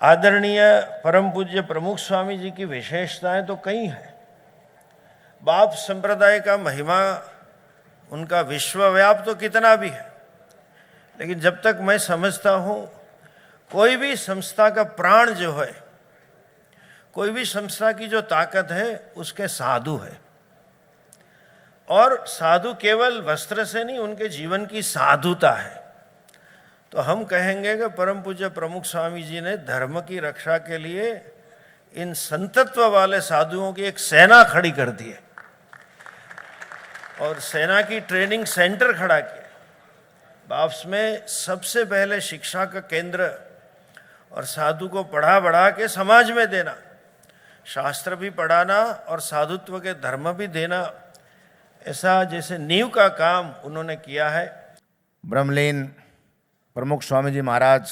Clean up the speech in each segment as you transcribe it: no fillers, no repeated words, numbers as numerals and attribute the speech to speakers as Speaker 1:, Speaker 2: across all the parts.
Speaker 1: आदरणीय परम पूज्य प्रमुख स्वामी जी की विशेषताएं तो कई हैं। बाप संप्रदाय का महिमा, उनका विश्वव्याप तो कितना भी है, लेकिन जब तक मैं समझता हूँ कोई भी संस्था का प्राण जो है, कोई भी संस्था की जो ताकत है उसके साधु है। और साधु केवल वस्त्र से नहीं, उनके जीवन की साधुता है। तो हम कहेंगे कि परम पूज्य प्रमुख स्वामी जी ने धर्म की रक्षा के लिए इन संतत्व वाले साधुओं की एक सेना खड़ी कर दी है और सेना की ट्रेनिंग सेंटर खड़ा किया। बाप्स में सबसे पहले शिक्षा का केंद्र और साधु को पढ़ा बढ़ा के समाज में देना, शास्त्र भी पढ़ाना और साधुत्व के धर्म भी देना, ऐसा जैसे नींव का काम उन्होंने किया है।
Speaker 2: ब्रह्मलीन प्रमुख स्वामी जी महाराज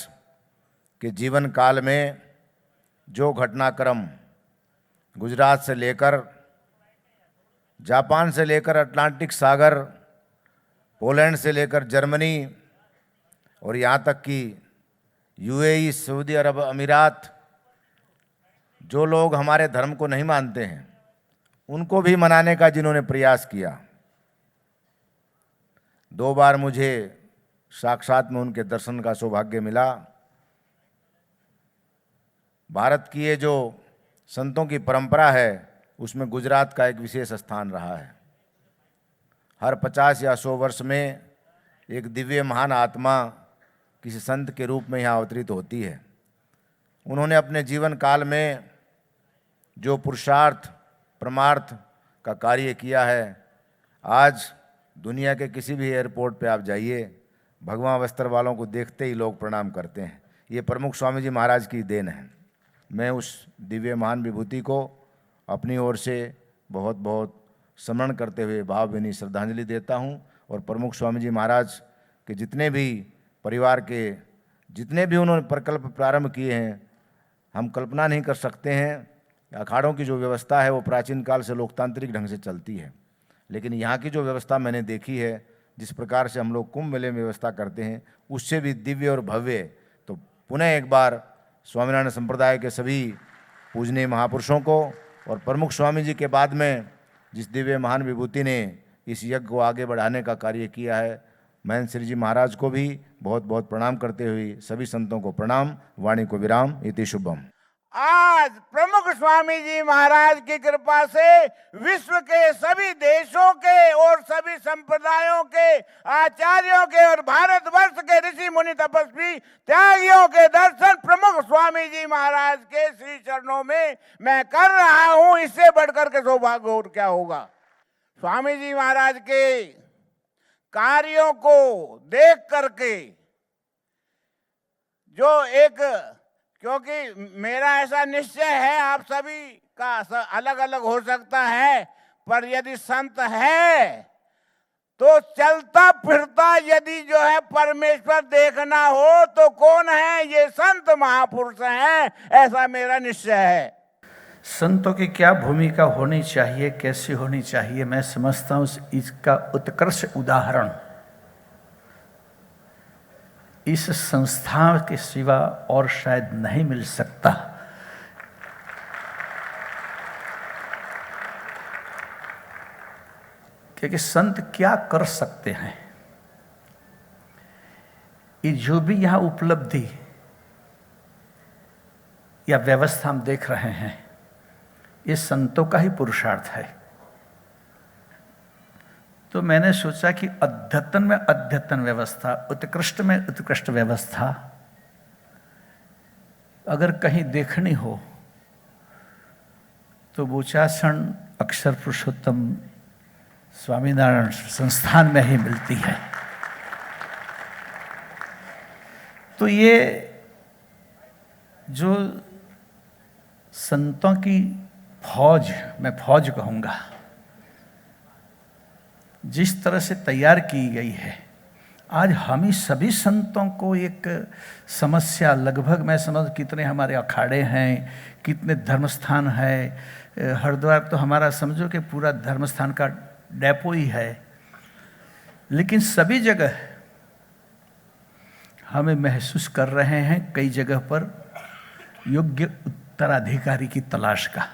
Speaker 2: के जीवन काल में जो घटनाक्रम गुजरात से लेकर जापान से लेकर अटलांटिक सागर, पोलैंड से लेकर जर्मनी और यहाँ तक कि यूएई, सऊदी अरब अमीरात, जो लोग हमारे धर्म को नहीं मानते हैं उनको भी मनाने का जिन्होंने प्रयास किया। 2 बार मुझे साक्षात में उनके दर्शन का सौभाग्य मिला। भारत की ये जो संतों की परंपरा है उसमें गुजरात का एक विशेष स्थान रहा है। हर 50 या 100 वर्ष में एक दिव्य महान आत्मा किसी संत के रूप में यहाँ अवतरित होती है। उन्होंने अपने जीवन काल में जो पुरुषार्थ परमार्थ का कार्य किया है, आज दुनिया के किसी भी एयरपोर्ट पे आप जाइए, भगवा वस्त्र वालों को देखते ही लोग प्रणाम करते हैं। ये प्रमुख स्वामी जी महाराज की देन है। मैं उस दिव्य महान विभूति को अपनी ओर से बहुत बहुत स्मरण करते हुए भावभीनी श्रद्धांजलि देता हूँ। और प्रमुख स्वामी जी महाराज के जितने भी परिवार के जितने भी उन्होंने प्रकल्प प्रारंभ किए हैं, हम कल्पना नहीं कर सकते हैं। अखाड़ों की जो व्यवस्था है वो प्राचीन काल से लोकतांत्रिक ढंग से चलती है, लेकिन यहाँ की जो व्यवस्था मैंने देखी है, जिस प्रकार से हम लोग कुंभ मेले में व्यवस्था करते हैं, उससे भी दिव्य और भव्य। तो पुनः एक बार स्वामीनारायण संप्रदाय के सभी पूजनीय महापुरुषों को और प्रमुख स्वामी जी के बाद में जिस दिव्य महान विभूति ने इस यज्ञ को आगे बढ़ाने का कार्य किया है, महेंद्र श्री जी महाराज को भी बहुत बहुत प्रणाम करते हुए सभी संतों को प्रणाम। वाणी को विराम। इति शुभम।
Speaker 3: आज प्रमुख स्वामी जी महाराज की कृपा से विश्व के सभी देशों के और सभी संप्रदायों के आचार्यों के और भारतवर्ष के ऋषि मुनि तपस्वी त्यागियों के दर्शन प्रमुख स्वामी जी महाराज के श्री चरणों में मैं कर रहा हूं। इससे बढ़कर के सौभाग्य और क्या होगा। स्वामी जी महाराज के कार्यों को देख करके जो एक, क्योंकि मेरा ऐसा निश्चय है, आप सभी का अलग अलग हो सकता है, पर यदि संत है तो चलता फिरता यदि जो है परमेश्वर देखना हो तो कौन है, ये संत महापुरुष हैं, ऐसा मेरा निश्चय है।
Speaker 4: संतों की क्या भूमिका होनी चाहिए, कैसी होनी चाहिए, मैं समझता हूँ इसका उत्कृष्ट उदाहरण इस संस्था के सिवा और शायद नहीं मिल सकता। क्योंकि संत क्या कर सकते हैं, ये जो भी यहाँ उपलब्धि या व्यवस्था हम देख रहे हैं, ये संतों का ही पुरुषार्थ है। तो मैंने सोचा कि अद्यतन में अद्यतन व्यवस्था, उत्कृष्ट में उत्कृष्ट व्यवस्था अगर कहीं देखनी हो तो बोचासण अक्षर पुरुषोत्तम स्वामीनारायण संस्थान में ही मिलती है। तो ये जो संतों की फौज, मैं फौज कहूँगा, जिस तरह से तैयार की गई है, आज हम ही सभी संतों को एक समस्या, लगभग मैं समझ कितने हमारे अखाड़े हैं, कितने धर्मस्थान है, हरिद्वार तो हमारा समझो कि पूरा धर्मस्थान का डेपो ही है, लेकिन सभी जगह हमें महसूस कर रहे हैं कई जगह पर योग्य उत्तराधिकारी की तलाश का।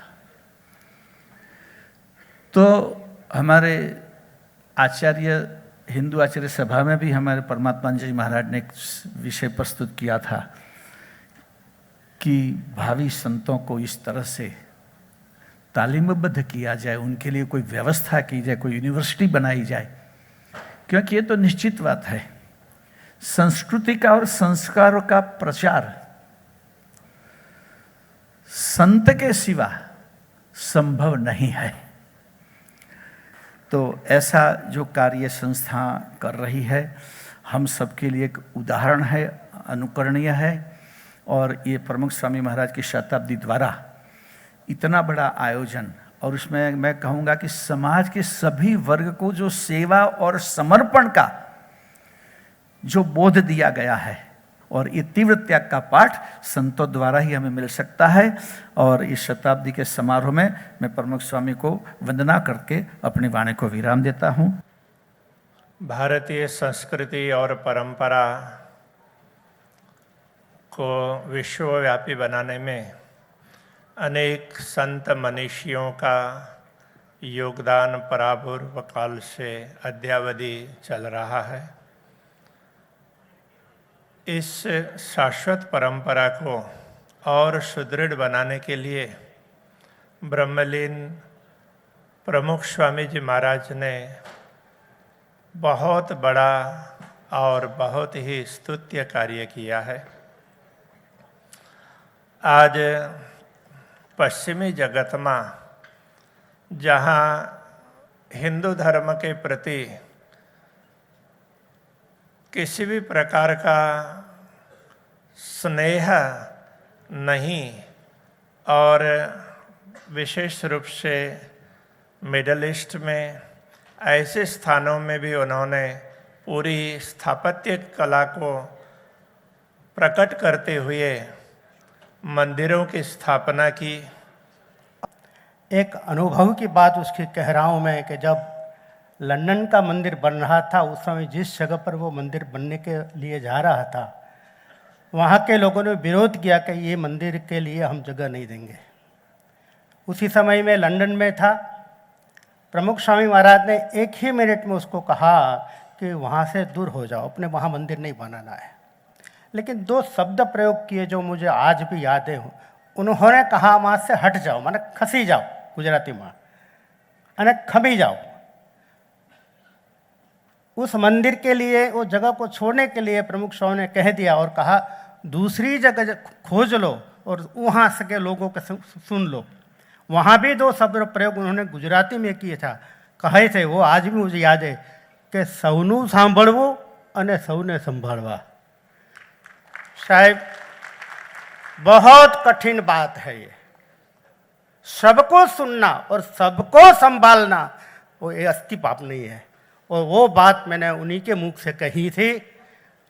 Speaker 4: तो हमारे आचार्य हिंदू आचार्य सभा में भी हमारे परमात्मानंद जी महाराज ने एक विषय प्रस्तुत किया था कि भावी संतों को इस तरह से तालीमबद्ध किया जाए, उनके लिए कोई व्यवस्था की जाए, कोई यूनिवर्सिटी बनाई जाए, क्योंकि ये तो निश्चित बात है, संस्कृति का और संस्कारों का प्रचार संत के सिवा संभव नहीं है। तो ऐसा जो कार्य संस्था कर रही है, हम सबके लिए एक उदाहरण है, अनुकरणीय है। और ये प्रमुख स्वामी महाराज की शताब्दी द्वारा इतना बड़ा आयोजन, और उसमें मैं कहूँगा कि समाज के सभी वर्ग को जो सेवा और समर्पण का जो बोध दिया गया है, और ये तीव्र त्याग का पाठ संतों द्वारा ही हमें मिल सकता है। और इस शताब्दी के समारोह में मैं प्रमुख स्वामी को वंदना करके अपनी वाणी को विराम देता हूँ।
Speaker 5: भारतीय संस्कृति और परंपरा को विश्वव्यापी बनाने में अनेक संत मनीषियों का योगदान परापूर्व काल से अद्यावधि चल रहा है। इस शाश्वत परंपरा को और सुदृढ़ बनाने के लिए ब्रह्मलीन प्रमुख स्वामी जी महाराज ने बहुत बड़ा और बहुत ही स्तुत्य कार्य किया है। आज पश्चिमी जगत में जहाँ हिंदू धर्म के प्रति किसी भी प्रकार का स्नेह नहीं, और विशेष रूप से मिडल ईस्ट में ऐसे स्थानों में भी उन्होंने पूरी स्थापत्य कला को प्रकट करते हुए मंदिरों की स्थापना की।
Speaker 6: एक अनुभव की बात उसके कह रहा हूँ मैं कि जब लंदन का मंदिर बन रहा था, उस समय जिस जगह पर वो मंदिर बनने के लिए जा रहा था, वहाँ के लोगों ने विरोध किया कि ये मंदिर के लिए हम जगह नहीं देंगे। उसी समय में लंदन में था, प्रमुख स्वामी महाराज ने एक ही मिनट में उसको कहा कि वहाँ से दूर हो जाओ, अपने वहाँ मंदिर नहीं बनाना है। लेकिन दो शब्द प्रयोग किए जो मुझे आज भी याद है। उन्होंने कहा वहाँ से हट जाओ, माने खसी जाओ गुजराती में, अने खमी जाओ। उस मंदिर के लिए, वो जगह को छोड़ने के लिए प्रमुख स्वामी ने कह दिया और कहा दूसरी जगह खोज लो और वहाँ से लोगों को सुन लो। वहाँ भी दो शब्द प्रयोग उन्होंने गुजराती में किए था, कहे थे, वो आज भी मुझे याद है कि सौनु सांभळवू अने सौने संभाळवा। साहब बहुत कठिन बात है ये, सबको सुनना और सबको संभालना, वो ये अस्थि पाप नहीं है। और वो बात मैंने उन्हीं के मुख से कही थी।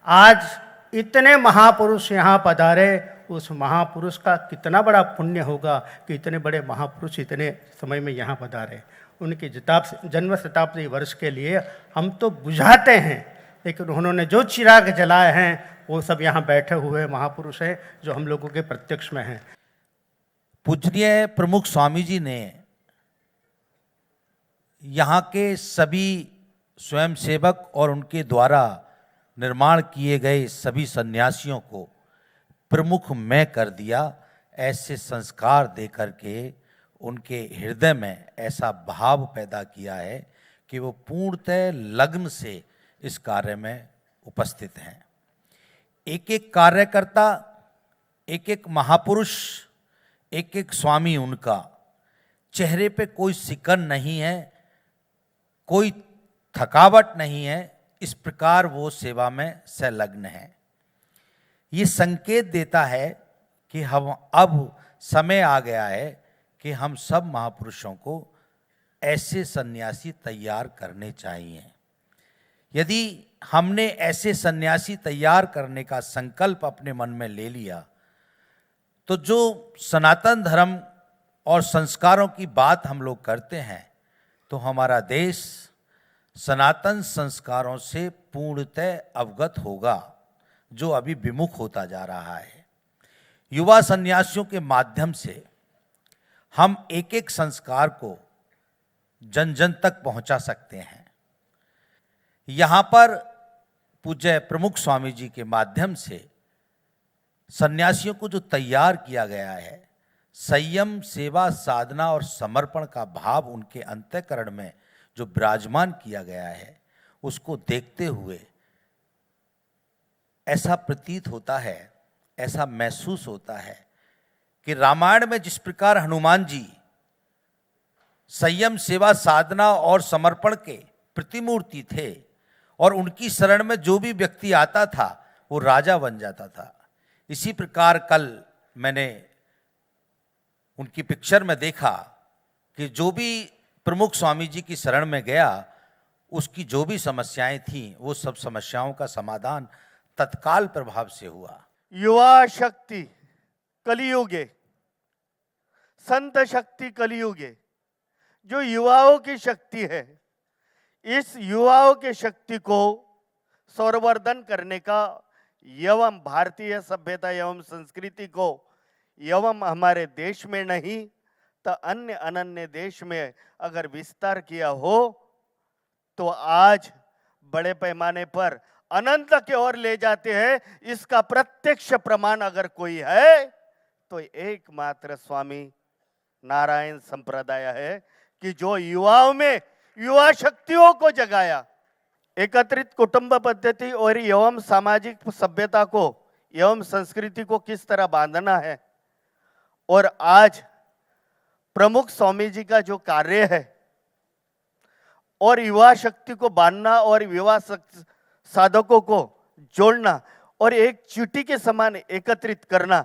Speaker 6: आज इतने महापुरुष यहाँ पधारे, उस महापुरुष का कितना बड़ा पुण्य होगा कि इतने बड़े महापुरुष इतने समय में यहाँ पधारे। उनकी जन्म शताब्दी वर्ष के लिए हम तो बुझाते हैं, लेकिन उन्होंने जो चिराग जलाए हैं वो सब यहाँ बैठे हुए महापुरुष हैं जो हम लोगों के प्रत्यक्ष में हैं।
Speaker 2: पूजनीय प्रमुख स्वामी जी ने यहाँ के सभी स्वयंसेवक और उनके द्वारा निर्माण किए गए सभी सन्यासियों को प्रमुख में कर दिया। ऐसे संस्कार दे करके उनके हृदय में ऐसा भाव पैदा किया है कि वो पूर्णतः लग्न से इस कार्य में उपस्थित हैं। एक एक कार्यकर्ता, एक एक महापुरुष, एक एक स्वामी, उनका चेहरे पे कोई सिकन नहीं है, कोई थकावट नहीं है। इस प्रकार वो सेवा में संलग्न है। ये संकेत देता है कि हम अब समय आ गया है कि हम सब महापुरुषों को ऐसे सन्यासी तैयार करने चाहिए। यदि हमने ऐसे सन्यासी तैयार करने का संकल्प अपने मन में ले लिया, तो जो सनातन धर्म और संस्कारों की बात हम लोग करते हैं, तो हमारा देश सनातन संस्कारों से पूर्णतः अवगत होगा, जो अभी विमुख होता जा रहा है। युवा सन्यासियों के माध्यम से हम एक एक संस्कार को जन जन तक पहुंचा सकते हैं। यहाँ पर पूज्य प्रमुख स्वामी जी के माध्यम से सन्यासियों को जो तैयार किया गया है, संयम, सेवा, साधना और समर्पण का भाव उनके अंतःकरण में जो विराजमान किया गया है, उसको देखते हुए ऐसा प्रतीत होता है, ऐसा महसूस होता है कि रामायण में जिस प्रकार हनुमान जी संयम, सेवा, साधना और समर्पण के प्रतिमूर्ति थे और उनकी शरण में जो भी व्यक्ति आता था वो राजा बन जाता था, इसी प्रकार कल मैंने उनकी पिक्चर में देखा कि जो भी प्रमुख स्वामी जी की शरण में गया, उसकी जो भी समस्याएं थीं, वो सब समस्याओं का समाधान तत्काल प्रभाव से हुआ।
Speaker 7: युवा शक्ति कलियुगे, संत शक्ति कलियुगे, जो युवाओं की शक्ति है, इस युवाओं की शक्ति को संवर्धन करने का एवं भारतीय सभ्यता एवं संस्कृति को एवं हमारे देश में नहीं तो अन्य अनन्य देश में अगर विस्तार किया हो तो आज बड़े पैमाने पर अनंत की ओर ले जाते हैं। इसका प्रत्यक्ष प्रमाण अगर कोई है तो एकमात्र स्वामी नारायण संप्रदाय है कि जो युवाओं में युवा शक्तियों को जगाया। एकत्रित कुटुंब पद्धति और एवं सामाजिक सभ्यता को एवं संस्कृति को किस तरह बांधना है, और आज प्रमुख स्वामी जी का जो कार्य है और युवा शक्ति को बांधना और युवा साधकों को जोड़ना और एक चीटी के समान एकत्रित करना,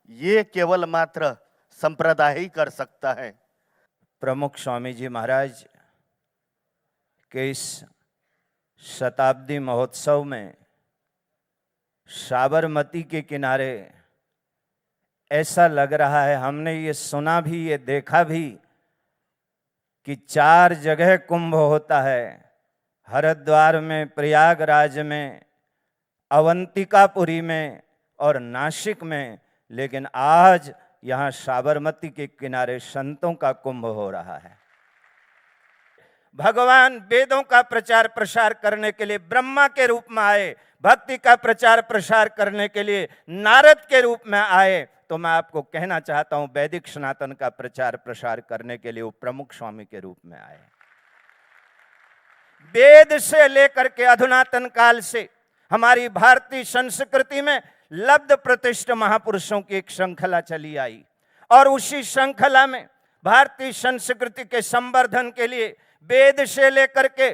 Speaker 7: ये केवल मात्र संप्रदाय ही कर सकता है।
Speaker 8: प्रमुख स्वामी जी महाराज के इस शताब्दी महोत्सव में साबरमती के किनारे ऐसा लग रहा है, हमने ये सुना भी, ये देखा भी कि 4 जगह कुंभ होता है, हरिद्वार में, प्रयागराज में, अवंतिकापुरी में और नासिक में, लेकिन आज यहाँ साबरमती के किनारे संतों का कुंभ हो रहा है। भगवान वेदों का प्रचार प्रसार करने के लिए ब्रह्मा के रूप में आए, भक्ति का प्रचार प्रसार करने के लिए नारद के रूप में आए, तो मैं आपको कहना चाहता हूं वैदिक सनातन का प्रचार प्रसार करने के लिए वो प्रमुख स्वामी के रूप में आए। वेद से लेकर के अधुनातन काल से हमारी भारतीय संस्कृति में लब्ध प्रतिष्ठ महापुरुषों की एक श्रृंखला चली आई और उसी श्रृंखला में भारतीय संस्कृति के संवर्धन के लिए वेद से लेकर के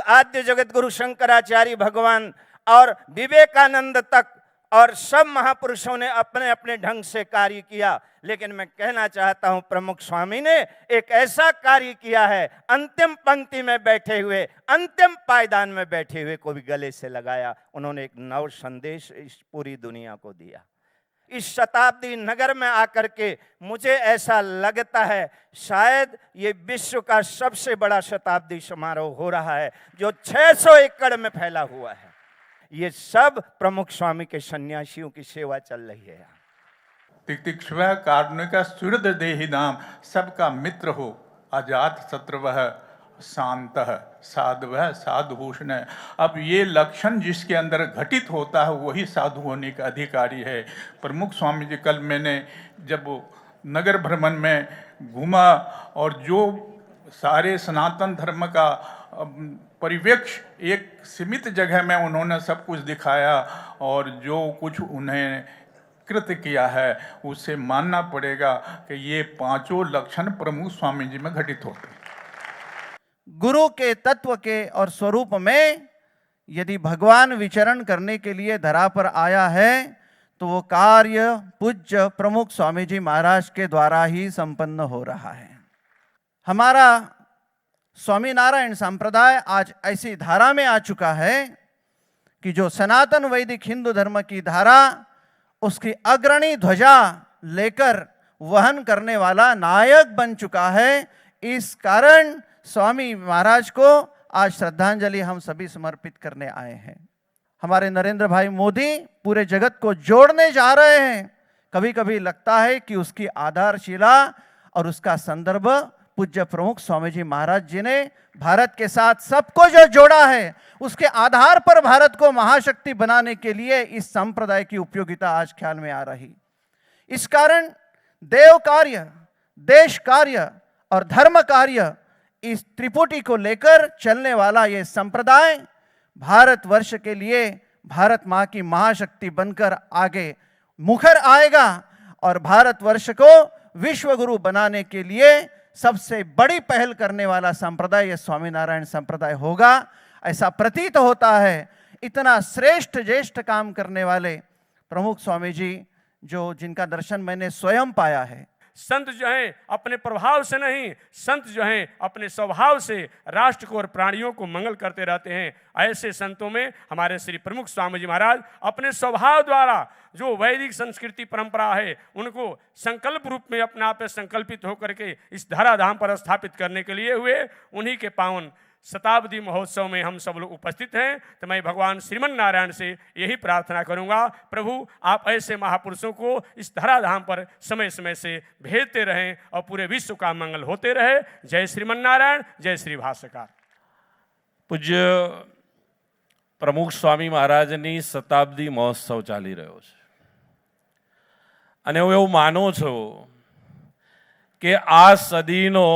Speaker 8: आद्य जगत गुरु शंकराचार्य भगवान और विवेकानंद तक और सब महापुरुषों ने अपने अपने ढंग से कार्य किया। लेकिन मैं कहना चाहता हूं प्रमुख स्वामी ने एक ऐसा कार्य किया है, अंतिम पंक्ति में बैठे हुए, अंतिम पायदान में बैठे हुए को भी गले से लगाया। उन्होंने एक नव संदेश इस पूरी दुनिया को दिया। इस शताब्दी नगर में आकर के मुझे ऐसा लगता है शायद ये विश्व का सबसे बड़ा शताब्दी समारोह हो रहा है जो 600 एकड़ में फैला हुआ है। ये सब प्रमुख स्वामी के सन्यासियों की सेवा चल रही है।
Speaker 5: तितिक्षव कारुणिक सुहृद देहि नाम, सबका मित्र हो, अजात शत्रुवः शांतः साधुवः साधुभूषण। अब ये लक्षण जिसके अंदर घटित होता है वही साधु होने का अधिकारी है। प्रमुख स्वामी जी, कल मैंने जब नगर भ्रमण में घूमा और जो सारे सनातन धर्म का परिवेक्ष एक सीमित जगह में उन्होंने सब कुछ दिखाया और जो कुछ उन्हें कृत किया है उससे मानना पड़ेगा कि ये 5 लक्षण प्रमुख स्वामी जी में घटित होते हैं।
Speaker 4: गुरु के तत्व के और स्वरूप में यदि भगवान विचरण करने के लिए धरा पर आया है तो वो कार्य पूज्य प्रमुख स्वामी जी महाराज के द्वारा ही संपन्न हो रहा है। हमारा स्वामीनारायण संप्रदाय आज ऐसी धारा में आ चुका है कि जो सनातन वैदिक हिंदू धर्म की धारा उसकी अग्रणी ध्वजा लेकर वहन करने वाला नायक बन चुका है। इस कारण स्वामी महाराज को आज श्रद्धांजलि हम सभी समर्पित करने आए हैं। हमारे नरेंद्र भाई मोदी पूरे जगत को जोड़ने जा रहे हैं कभी कभी लगता है कि उसकी आधारशिला और उसका संदर्भ पूज्य प्रमुख स्वामी जी महाराज जी ने भारत के साथ सबको जो जोड़ा है, उसके आधार पर भारत को महाशक्ति बनाने के लिए इस संप्रदाय की उपयोगिता आज ख्याल में आ रही। इस कारण देव कार्य, देश कार्य और धर्म कार्य, इस त्रिपुटी को लेकर चलने वाला ये संप्रदाय भारतवर्ष के लिए भारत मां की महाशक्ति बनकर आगे मुखर आएगा और भारतवर्ष को विश्व गुरु बनाने के लिए सबसे बड़ी पहल करने वाला संप्रदाय यह स्वामीनारायण संप्रदाय होगा, ऐसा प्रतीत होता है। इतना श्रेष्ठ ज्येष्ठ काम करने वाले प्रमुख स्वामी जी, जो जिनका दर्शन मैंने स्वयं पाया है।
Speaker 9: संत जो हैं अपने प्रभाव से नहीं, संत जो हैं अपने स्वभाव से राष्ट्र को और प्राणियों को मंगल करते रहते हैं। ऐसे संतों में हमारे श्री प्रमुख स्वामी जी महाराज अपने स्वभाव द्वारा जो वैदिक संस्कृति परंपरा है उनको संकल्प रूप में अपने आप में संकल्पित होकर के इस धराधाम पर स्थापित करने के लिए हुए। उन्हीं के पावन शताब्दी महोत्सव में हम सब लोग उपस्थित हैं। तो मैं भगवान श्रीमन नारायण से यही प्रार्थना करूंगा, प्रभु आप ऐसे महापुरुषों को इस धराधाम पर समय समय से भेजते रहें और पूरे विश्व का मंगल होते रहे। जय श्रीमन नारायण, जय श्री भाष्यकार।
Speaker 10: પૂજ્ય પ્રમુખ સ્વામી મહારાજની શતાબ્દી મહોત્સવ ચાલી રહ્યો છે અને હું એવું માનું છું કે આ સદીનો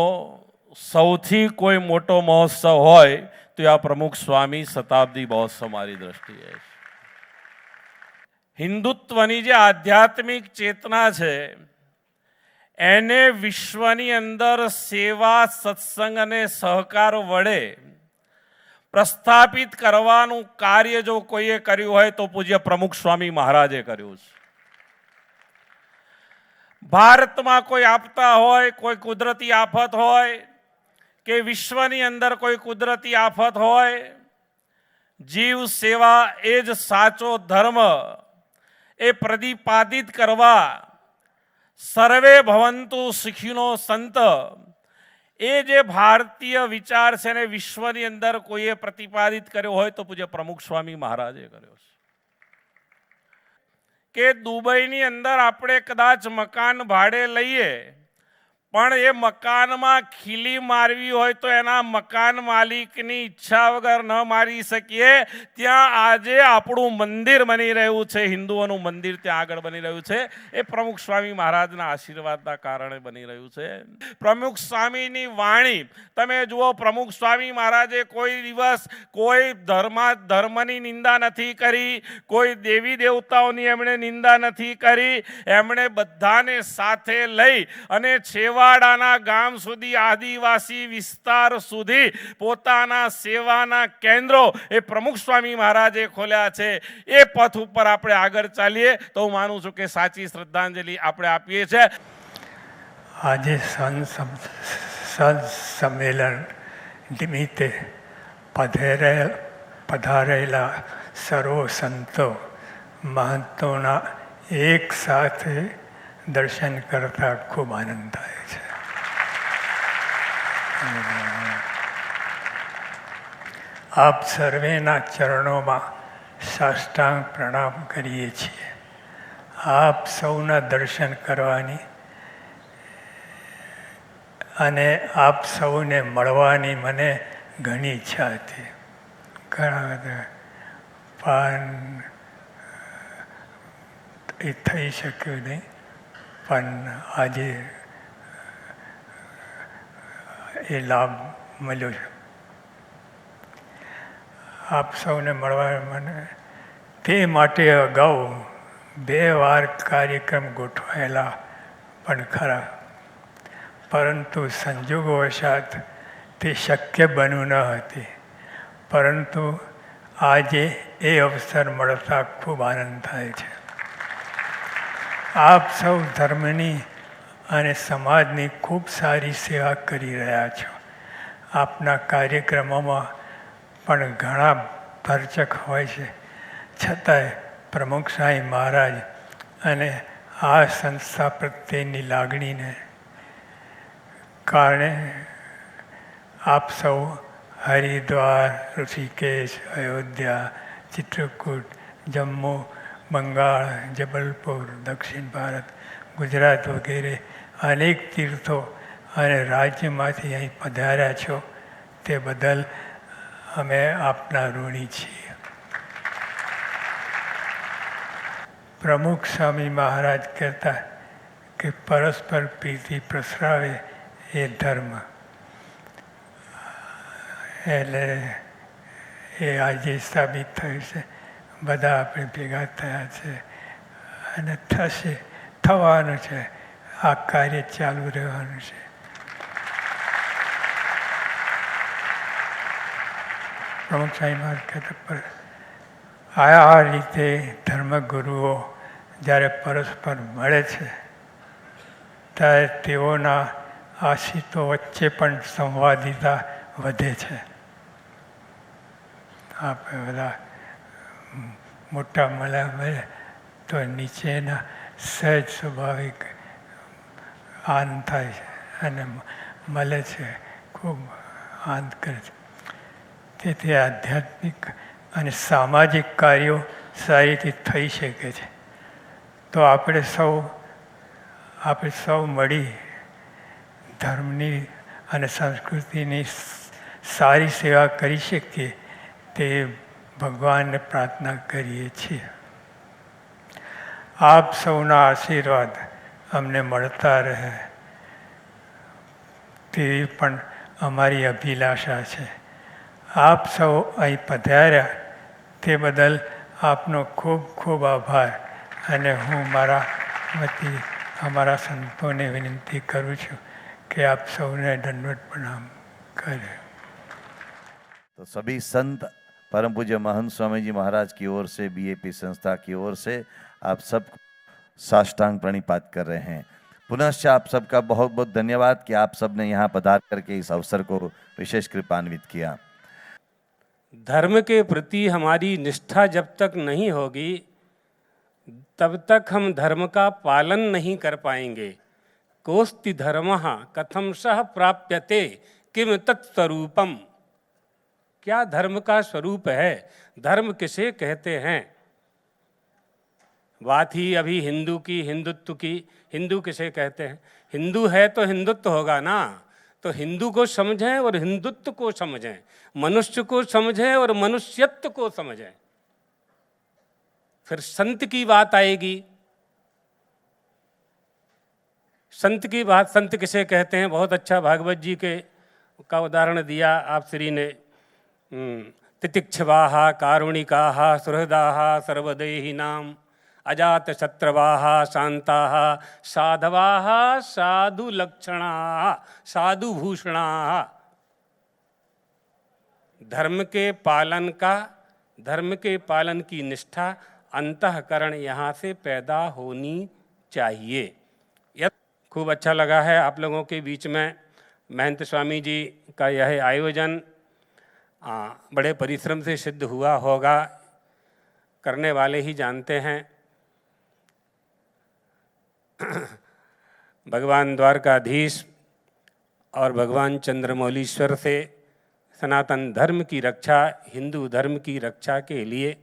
Speaker 10: સૌથી કોઈ મોટો મહોત્સવ હોય તો આ પ્રમુખ સ્વામી શતાબ્દી મહોત્સવ મારી દ્રષ્ટિએ છે। હિન્દુત્વની જે આધ્યાત્મિક ચેતના છે એને વિશ્વની અંદર સેવા, સત્સંગ અને સહકાર વડે પ્રસ્થાપિત કરવાનું કાર્ય જો કોઈએ કર્યું હોય તો પૂજ્ય પ્રમુખ સ્વામી મહારાજે કર્યું છે। ભારતમાં કોઈ આપતા હોય, કોઈ કુદરતી આફત હોય કે વિશ્વની અંદર કોઈ કુદરતી આફત હોય, જીવ સેવા એ જ સાચો ધર્મ એ પ્રતિપાદિત કરવા સર્વે ભવંતુ સુખિનો સંત એ જે ભારતીય વિચાર છે ને વિશ્વની અંદર કોઈએ પ્રતિપાદિત કર્યો હોય તો પૂજ્ય પ્રમુખ સ્વામી મહારાજે કર્યો છે કે દુબઈની અંદર આપણે કદાચ મકાન ભાડે લઈએ પણ એ મકાનમાં ખીલી મારવી હોય તો એના મકાન માલિકની ઈચ્છા વગર ન મારી શકીએ। ત્યાં આજે આપણું મંદિર બની રહ્યું છે, હિન્દુઓનું મંદિર ત્યાં આગળ બની રહ્યું છે, એ પ્રમુખ સ્વામી મહારાજના આશીર્વાદના કારણે બની રહ્યું છે। પ્રમુખ સ્વામીની વાણી તમે જુઓ, પ્રમુખ સ્વામી મહારાજે કોઈ દિવસ કોઈ ધર્મની નિંદા નથી કરી, કોઈ દેવી દેવતાઓની એમણે નિંદા નથી કરી। એમણે બધાને સાથે લઈ અને છેવાડાના ગામ સુધી, આદિવાસી વિસ્તાર સુધી પોતાના સેવાના કેન્દ્રો એ પ્રમુખ સ્વામી મહારાજે ખોલ્યા છે। એ પથ ઉપર આપણે આગળ ચાલીએ તો હું માનું છું કે સાચી શ્રદ્ધાંજલિ આપણે આપીએ છીએ।
Speaker 11: આજે સંત સંમેલન નિમિત્તે પધારેલા સર્વ સંતો મહંતોના એક સાથે દર્શન કરતા ખૂબ આનંદ થાય છે। આપ સર્વેના ચરણોમાં સાષ્ટાંગ પ્રણામ કરીએ છીએ। આપ સૌના દર્શન કરવાની અને આપ સૌને મળવાની મને ઘણી ઈચ્છા હતી, ઘણા બધા, પણ એ થઈ શક્યું નહીં। પણ આજે એ લાભ મળ્યો છે। આપ સૌને મળવા મને તે માટે અગાઉ 2 વાર કાર્યક્રમ ગોઠવાયેલા પણ ખરા, પરંતુ સંજોગવશાત તે શક્ય બન્યું ન હતી, પરંતુ આજે એ અવસર મળતા ખૂબ આનંદ થાય છે। આપ સૌ ધર્મની અને સમાજની ખૂબ સારી સેવા કરી રહ્યા છો। આપના કાર્યક્રમોમાં પણ ઘણા ભરચક હોય છે, છતાંય પ્રમુખ સ્વામી મહારાજ અને આ સંસ્થા પ્રત્યેની લાગણીને કારણે આપ સૌ હરિદ્વાર, ઋષિકેશ, અયોધ્યા, ચિત્રકૂટ, જમ્મુ બંગાળ, જબલપુર, દક્ષિણ ભારત, ગુજરાત વગેરે અનેક તીર્થો અને રાજ્યમાંથી અહીં પધાર્યા છો તે બદલ અમે આપના ઋણી છીએ. પ્રમુખ સ્વામી મહારાજ કહેતા કે પરસ્પર પ્રીતિ પ્રસરાવે એ ધર્મ. એટલે એ આજે સાબિત થયું છે. બધા આપણે ભેગા થયા છે અને થશે, થવાનું છે. આ કાર્ય ચાલુ રહેવાનું છે. પ્રમુખ સાહેબ મહારાજ કહેતા પર આ રીતે ધર્મગુરુઓ જ્યારે પરસ્પર મળે છે ત્યારે તેઓના આશિતો વચ્ચે પણ સંવાદિતા વધે છે. આપણે બધા મોટા મળે તો નીચેના સહજ સ્વાભાવિક આનંદ થાય છે અને મળે છે, ખૂબ આનંદ કરે છે. તેથી આધ્યાત્મિક અને સામાજિક કાર્યો સારી રીતે થઈ શકે છે. તો આપણે સૌ મળી ધર્મની અને સંસ્કૃતિની સારી સેવા કરી શકીએ તે ભગવાનને પ્રાર્થના કરીએ છીએ. આપ સૌના આશીર્વાદ અમને મળતા રહે તેવી પણ અમારી અભિલાષા છે. આપ સૌ અહીં પધાર્યા તે બદલ આપનો ખૂબ ખૂબ આભાર અને હું મારા વતી અમારા સંતોને વિનંતી કરું છું કે આપ સૌને દંડવત પ્રણામ કરે.
Speaker 2: तो सभी संत परम पूज्य महंत स्वामी जी महाराज की ओर से, बीएपी संस्था की ओर से आप सब साष्टांग प्रणिपात कर रहे हैं. पुनश्च आप सबका बहुत बहुत धन्यवाद कि आप सब ने यहाँ पधार करके इस अवसर को विशेष कृपान्वित किया.
Speaker 9: धर्म के प्रति हमारी निष्ठा जब तक नहीं होगी तब तक हम धर्म का पालन नहीं कर पाएंगे. कोस्ति धर्मः कथम सह प्राप्यते किम तत्स्वरूपम. क्या धर्म का स्वरूप है, धर्म किसे कहते हैं. बात ही अभी हिंदू की, हिंदुत्व की. हिंदू किसे कहते हैं. हिंदू है तो हिंदुत्व होगा ना. तो हिंदू को समझें और हिंदुत्व को समझें, मनुष्य को समझें और मनुष्यत्व को समझें. फिर संत की बात आएगी. संत की बात, संत किसे कहते हैं. बहुत अच्छा भागवत जी के का उदाहरण दिया आप श्री ने. तितिक्षवाः कारुणिकाः सुहृदाः सर्वदेहिनां अजात शत्रवाः शान्ताः साधवाः साधुलक्षणाः साधुभूषणाः. धर्म के पालन की निष्ठा अंतःकरण यहाँ से पैदा होनी चाहिए. यह खूब अच्छा लगा है आप लोगों के बीच में महंत स्वामी जी का यह आयोजन बड़े परिश्रम से सिद्ध हुआ होगा. करने वाले ही जानते हैं. भगवान द्वारकाधीश और भगवान चंद्रमौलीश्वर से सनातन धर्म की रक्षा, हिंदू धर्म की रक्षा के लिए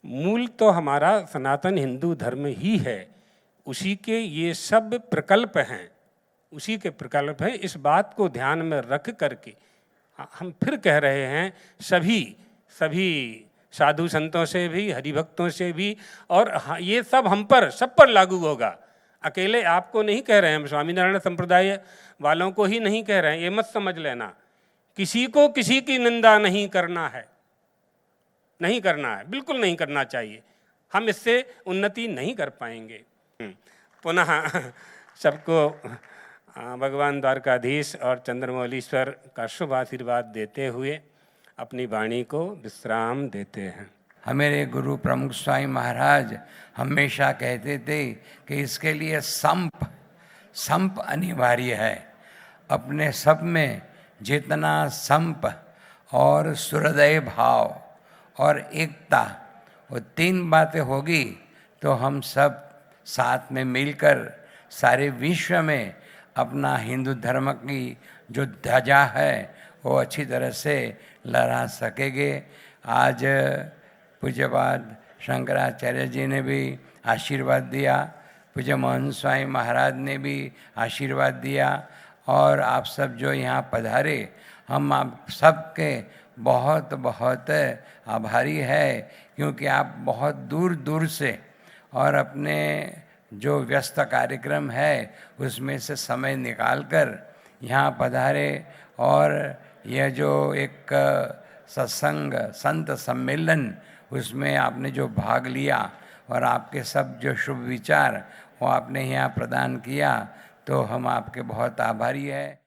Speaker 9: मूल तो हमारा सनातन हिंदू धर्म ही है. उसी के ये सब प्रकल्प हैं, उसी के प्रकल्प हैं. इस बात को ध्यान में रख करके हम फिर कह रहे हैं सभी साधु संतों से भी, हरिभक्तों से भी, और ये सब हम पर, सब पर लागू होगा. अकेले आपको नहीं कह रहे हैं, हम स्वामीनारायण संप्रदाय वालों को ही नहीं कह रहे हैं. ये मत समझ लेना किसी को किसी की निंदा नहीं करना है, नहीं करना है, बिल्कुल नहीं करना चाहिए. हम इससे उन्नति नहीं कर पाएंगे. पुनः सबको भगवान द्वारकाधीश और चंद्रमौलीश्वर का शुभ आशीर्वाद देते हुए अपनी वाणी को विश्राम देते हैं.
Speaker 12: हमारे गुरु प्रमुख स्वामी महाराज हमेशा कहते थे कि इसके लिए संप अनिवार्य है. अपने सब में जितना संप और सुहृदय भाव और एकता, वो 3 बातें होगी तो हम सब साथ में मिलकर सारे विश्व में अपना हिंदू धर्म की जो ध्वजा है वो अच्छी तरह से लहरा सकेंगे. आज पूज्यपाद शंकराचार्य जी ने भी आशीर्वाद दिया, पूज्य मोहन स्वामी महाराज ने भी आशीर्वाद दिया, और आप सब जो यहाँ पधारे, हम आप सबके बहुत बहुत आभारी है, क्योंकि आप बहुत दूर दूर से और अपने जो व्यस्त कार्यक्रम है उसमें से समय निकालकर यहाँ पधारे, और यह जो एक सत्संग संत सम्मेलन उसमें आपने जो भाग लिया और आपके सब जो शुभ विचार वो आपने यहाँ प्रदान किया, तो हम आपके बहुत आभारी हैं।